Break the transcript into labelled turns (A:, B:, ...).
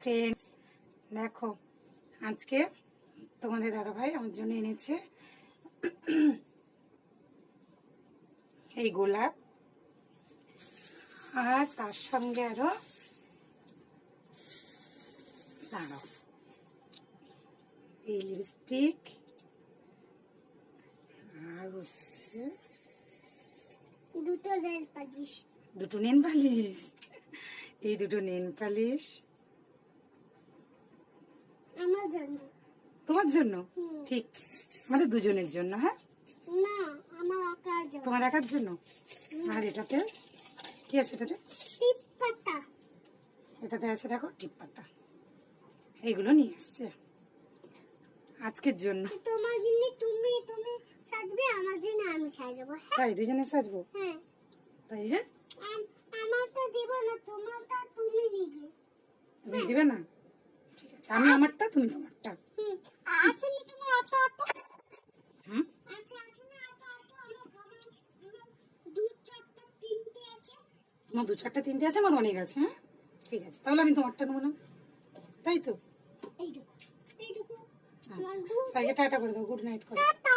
A: Friends, দেখো আজকে তোমাদের দাদা ভাই আমার জন্য এনেছে এই গোলাপ, আর তার সঙ্গে আরো দাঁড়াও এই লিপস্টিক, আর হচ্ছে
B: দুটো নেল পালিশ।
A: দুটো নেল পালিশ। এই দুটো নেল পালিশ
B: আমার জন্য।
A: তোমার জন্য? ঠিক, আমাদের দুজনের জন্য। হ্যাঁ,
B: না, আমার একার জন্য।
A: তোমার একার জন্য। আর এটাতে কি আছে? এটাতে
B: টিপ পাতা।
A: এটাতে আছে দেখো টিপ পাতা। এইগুলো নিয়ে এসছে আজকের জন্য।
B: তোমার জন্য তুমি তুমি সাজবে, আমার জন্য আমি সাজবো। হ্যাঁ,
A: তাই দুজনে সাজবো?
B: হ্যাঁ।
A: তাই? হ্যাঁ,
B: আমারটা দিব না, তোমারটা তুমি নিবে।
A: তুমি দিবে না? ঠিক আছে, আমি আমারটা, তুমি তোমারটা।
B: আছে না তোমার অত অত?
A: হুম,
B: আছে আছে না অত অত? আমার দু চারটা তিনটে আছে।
A: তোমার দু চারটা তিনটে আছে, আমার অনেক আছে। হ্যাঁ, ঠিক আছে, তাহলে আমি তোমারটা নেবো না, তাই তো?
B: এইটুকু এইটুকু।
A: আচ্ছা, সবাইকে টাটা করে দাও, গুড নাইট করো।
B: টাটা।